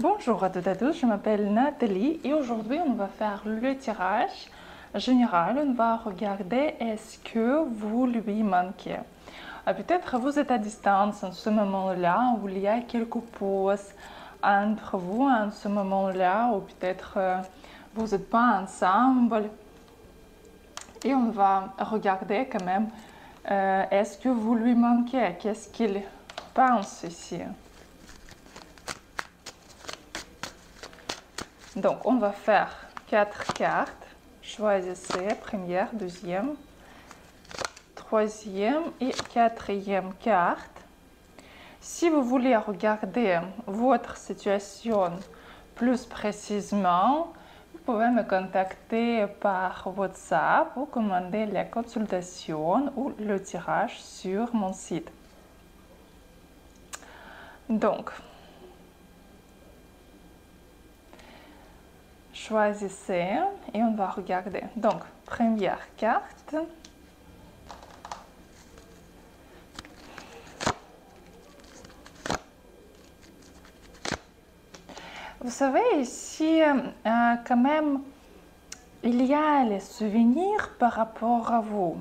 Bonjour à toutes et à tous, je m'appelle Nathalie et aujourd'hui on va faire le tirage général. On va regarder est-ce que vous lui manquez. Peut-être vous êtes à distance en ce moment-là où il y a quelques pauses entre vous en ce moment-là ou peut-être vous n'êtes pas ensemble. Et on va regarder quand même est-ce que vous lui manquez, qu'est-ce qu'il pense ici. Donc, on va faire 4 cartes. Choisissez première, deuxième, troisième et quatrième carte. Si vous voulez regarder votre situation plus précisément, vous pouvez me contacter par WhatsApp ou commander la consultation ou le tirage sur mon site. Donc, choisissez et on va regarder. Donc, première carte. Vous savez, ici, quand même, il y a les souvenirs par rapport à vous.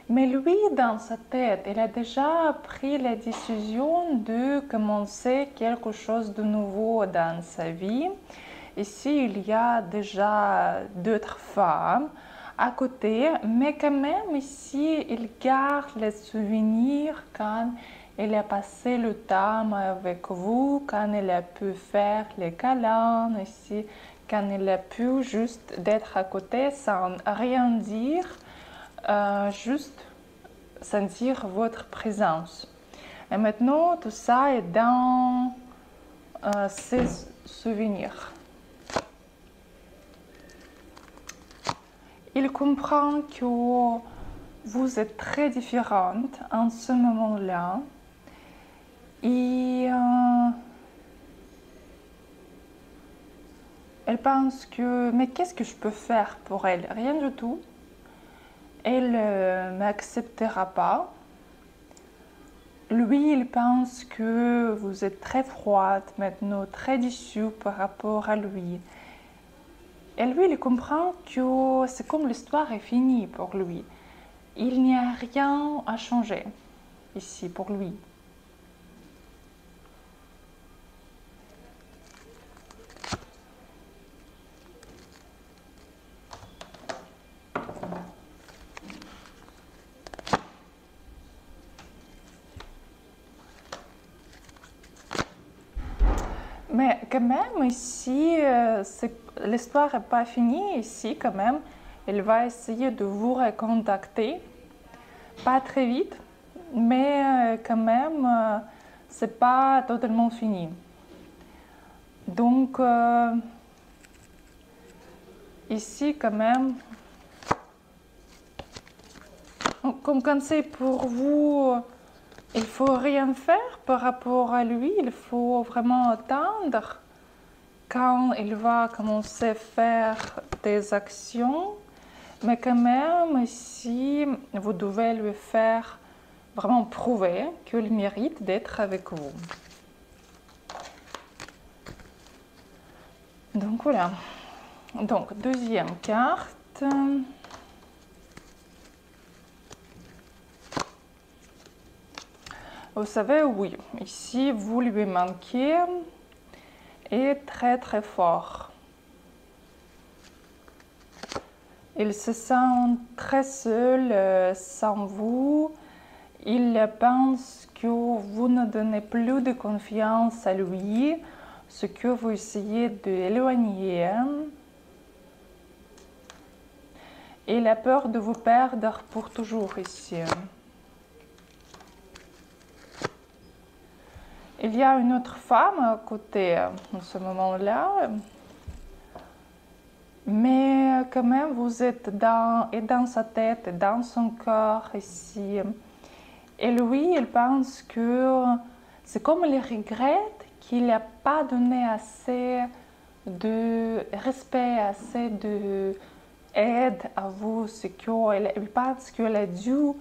Mais lui, dans sa tête, il a déjà pris la décision de commencer quelque chose de nouveau dans sa vie. Ici, il y a déjà d'autres femmes à côté, mais quand même, ici, il garde les souvenirs quand il a passé le temps avec vous, quand il a pu faire les câlins, ici, quand il a pu juste d'être à côté sans rien dire, juste sentir votre présence. Et maintenant, tout ça est dans ses souvenirs. Il comprend que vous êtes très différentes en ce moment-là. Et elle pense que, mais qu'est-ce que je peux faire pour elle? Rien du tout. Elle ne m'acceptera pas. Lui, il pense que vous êtes très froide maintenant, très déçue par rapport à lui. Et lui, il comprend que c'est comme l'histoire est finie pour lui. Il n'y a rien à changer ici pour lui. Mais quand même, ici, l'histoire n'est pas finie. Ici, quand même, il va essayer de vous recontacter. Pas très vite, mais quand même, c'est pas totalement fini. Donc, ici, quand même, comme conseil pour vous, il faut rien faire par rapport à lui, il faut vraiment attendre quand il va commencer à faire des actions. Mais quand même, ici, vous devez lui faire vraiment prouver qu'il mérite d'être avec vous. Donc voilà. Donc, deuxième carte. Vous savez, oui, ici, vous lui manquez et très très fort. Il se sent très seul sans vous. Il pense que vous ne donnez plus de confiance à lui, ce que vous essayez d'éloigner. Il a peur de vous perdre pour toujours ici. Il y a une autre femme à côté en ce moment-là. Mais quand même, vous êtes dans sa tête, et dans son corps ici. Et lui, il pense que c'est comme il regrette qu'il n'a pas donné assez de respect, assez d'aide à vous. Il pense qu'il a dû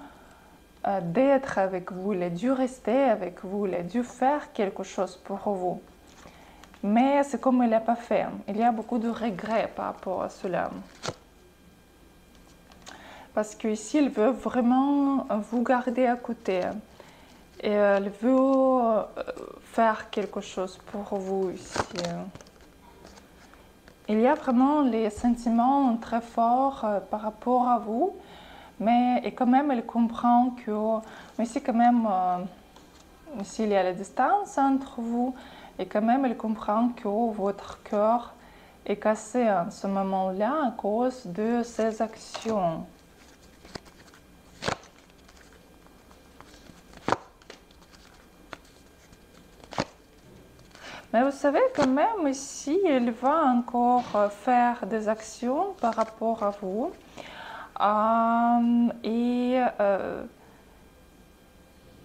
d'être avec vous, il a dû rester avec vous, il a dû faire quelque chose pour vous. mais c'est comme il n'a pas fait. Il y a beaucoup de regrets par rapport à cela. Parce qu'ici, il veut vraiment vous garder à côté. Et il veut faire quelque chose pour vous ici. Il y a vraiment les sentiments très forts par rapport à vous, mais et quand même, il comprend que, mais si quand même, s'il y a la distance entre vous, et quand même, il comprend que votre cœur est cassé en ce moment-là à cause de ses actions. Mais vous savez quand même ici, il va encore faire des actions par rapport à vous.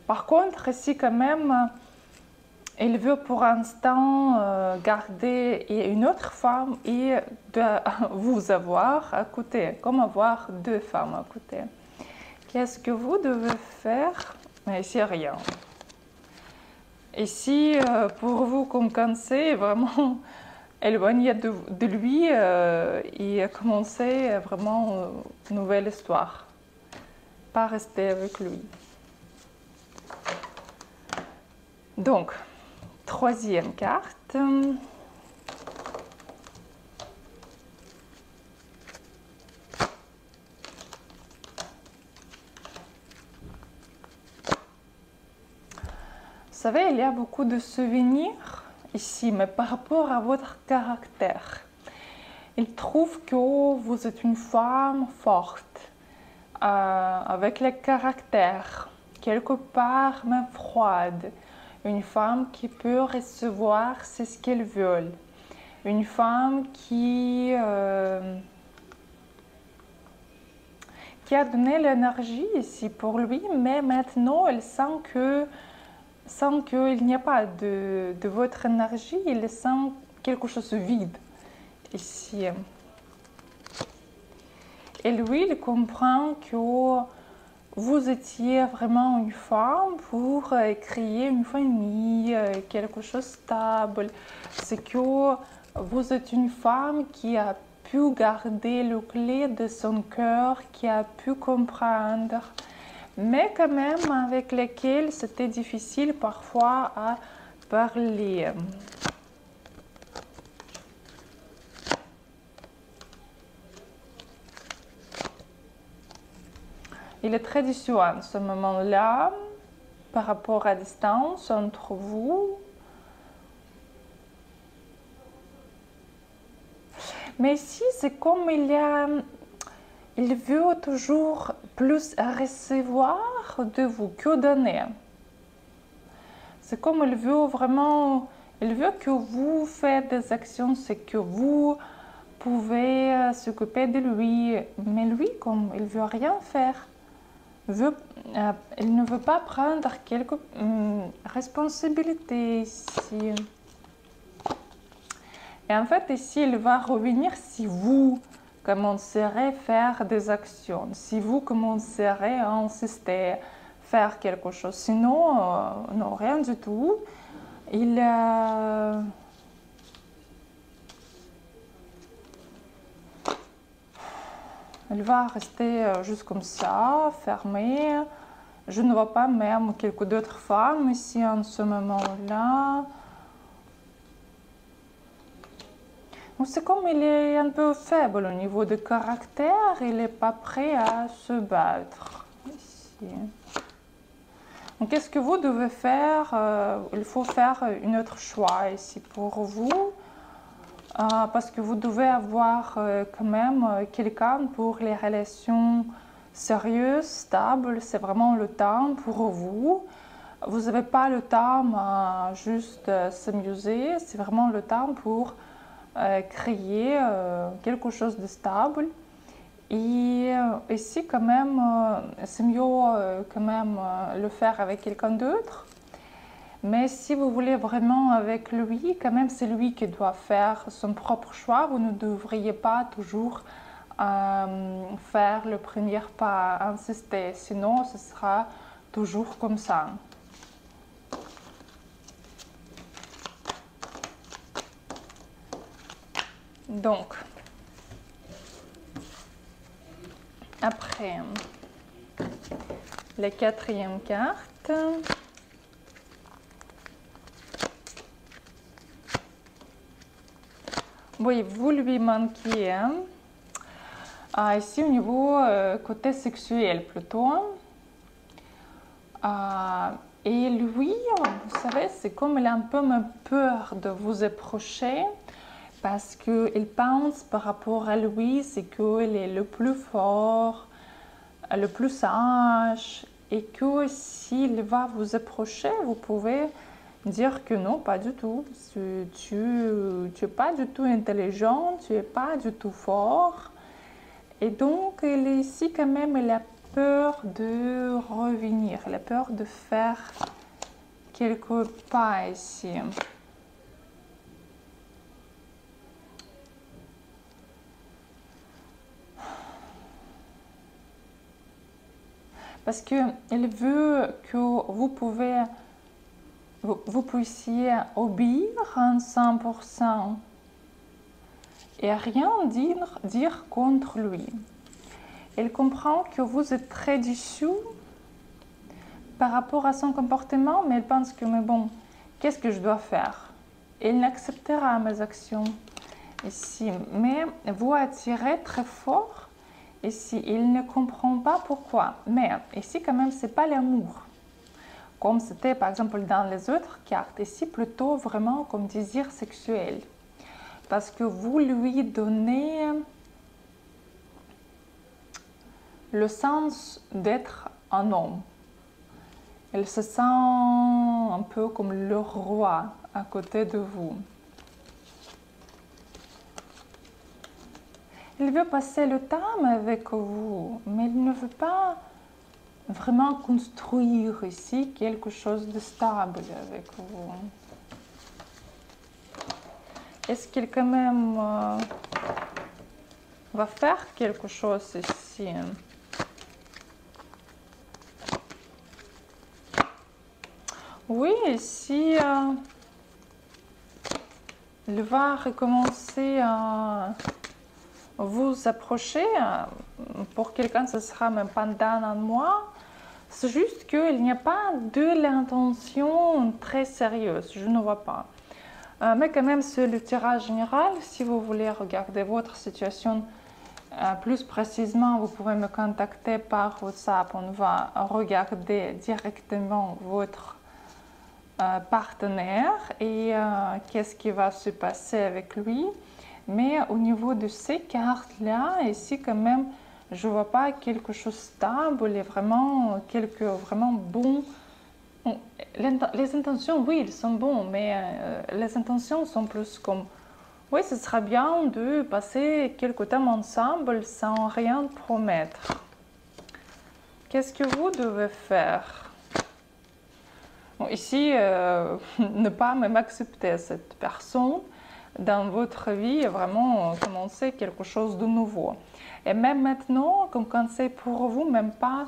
Par contre, ici quand même, il veut pour l'instant garder une autre femme et de vous avoir à côté, comme avoir deux femmes à côté. Qu'est-ce que vous devez faire? Mais ici, rien. Ici, pour vous, comme Cancer, vraiment éloigné de lui et commencer vraiment une nouvelle histoire. Pas rester avec lui. Donc, troisième carte. Vous savez, il y a beaucoup de souvenirs ici, mais par rapport à votre caractère. Il trouve que vous êtes une femme forte, avec le caractère, quelque part même froide. Une femme qui peut recevoir ce qu'elle veut. Une femme qui a donné l'énergie ici pour lui, mais maintenant elle sent qu'il n'y a pas de votre énergie, il sent quelque chose de vide ici. Et lui, il comprend que vous étiez vraiment une femme pour créer une famille, quelque chose de stable. C'est que vous êtes une femme qui a pu garder le clé de son cœur, qui a pu comprendre, mais quand même avec lesquels c'était difficile parfois à parler. Il est très déçoit en ce moment-là par rapport à la distance entre vous. Mais ici, c'est comme il veut toujours plus recevoir de vous que donner. C'est comme il veut vraiment, il veut que vous faites des actions, c'est que vous pouvez s'occuper de lui. Mais lui, comme il veut rien faire, il ne veut pas prendre quelques responsabilités ici. Et en fait, ici, il va revenir si vous commencerez à faire des actions, si vous commencerez à insister, faire quelque chose. Sinon, non, rien du tout. Il va rester juste comme ça, fermé. Je ne vois pas même quelques d'autres femmes ici en ce moment-là. C'est comme il est un peu faible au niveau de caractère, il n'est pas prêt à se battre. Ici. Donc, qu'est-ce que vous devez faire? Il faut faire un autre choix ici pour vous, parce que vous devez avoir quand même quelqu'un pour les relations sérieuses, stables. C'est vraiment le temps pour vous. Vous n'avez pas le temps à juste s'amuser, c'est vraiment le temps pour créer quelque chose de stable. Et ici, quand même, c'est mieux quand même le faire avec quelqu'un d'autre. Mais si vous voulez vraiment avec lui, quand même, c'est lui qui doit faire son propre choix. Vous ne devriez pas toujours faire le premier pas, insister. Sinon, ce sera toujours comme ça. Donc, après, la quatrième carte. Oui, vous lui manquez. Ici, au niveau côté sexuel plutôt. Et lui, vous savez, c'est comme il a un peu peur de vous approcher parce qu'il pense par rapport à lui, c'est qu'il est le plus fort, le plus sage et que s'il va vous approcher, vous pouvez dire que non, pas du tout. Tu n'es pas du tout intelligent, tu n'es pas du tout fort. Et donc, il est ici quand même, il a peur de revenir, il a peur de faire quelques pas ici. Parce qu'il veut que vous puissiez obéir à 100% et rien dire contre lui. Il comprend que vous êtes très déçu par rapport à son comportement, mais il pense que, mais bon, qu'est-ce que je dois faire? Il n'acceptera mes actions ici, mais vous attirez très fort ici. Il ne comprend pas pourquoi, mais ici quand même, c'est pas l'amour. Comme c'était par exemple dans les autres cartes, ici plutôt vraiment comme désir sexuel. Parce que vous lui donnez le sens d'être un homme. Il se sent un peu comme le roi à côté de vous. Il veut passer le temps avec vous, mais il ne veut pas vraiment construire ici quelque chose de stable avec vous. Est-ce qu'il quand même va faire quelque chose ici? Oui, ici, il va recommencer à vous approcher. Pour quelqu'un, ce sera même pendant un mois. C'est juste qu'il n'y a pas de l'intention très sérieuse, je ne vois pas. Mais quand même, c'est le tirage général. Si vous voulez regarder votre situation plus précisément, vous pouvez me contacter par WhatsApp. On va regarder directement votre partenaire et qu'est-ce qui va se passer avec lui. Mais au niveau de ces cartes-là, ici quand même, je ne vois pas quelque chose de stable et vraiment vraiment bon. Les intentions, oui, ils sont bons, mais les intentions sont plus comme, oui, ce sera bien de passer quelque temps ensemble sans rien promettre. Qu'est-ce que vous devez faire? Bon, ici, ne pas même accepter cette personne dans votre vie et vraiment commencer quelque chose de nouveau. Et même maintenant, comme conseil pour vous, même pas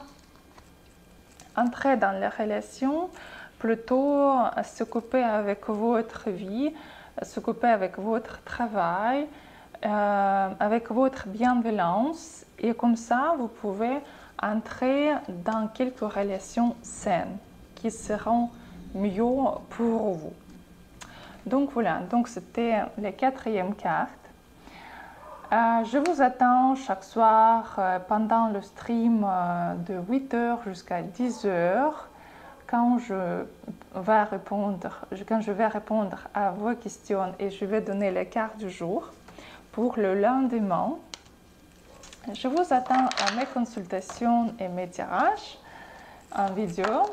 entrer dans la relation, plutôt s'occuper avec votre vie, s'occuper avec votre travail, avec votre bienveillance. Et comme ça, vous pouvez entrer dans quelques relations saines qui seront mieux pour vous. Donc voilà, donc c'était la quatrième carte. Je vous attends chaque soir pendant le stream de 8h jusqu'à 10h quand je vais répondre à vos questions et je vais donner les cartes du jour pour le lendemain. Je vous attends à mes consultations et mes tirages en vidéo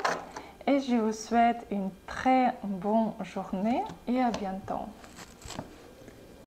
et je vous souhaite une très bonne journée et à bientôt.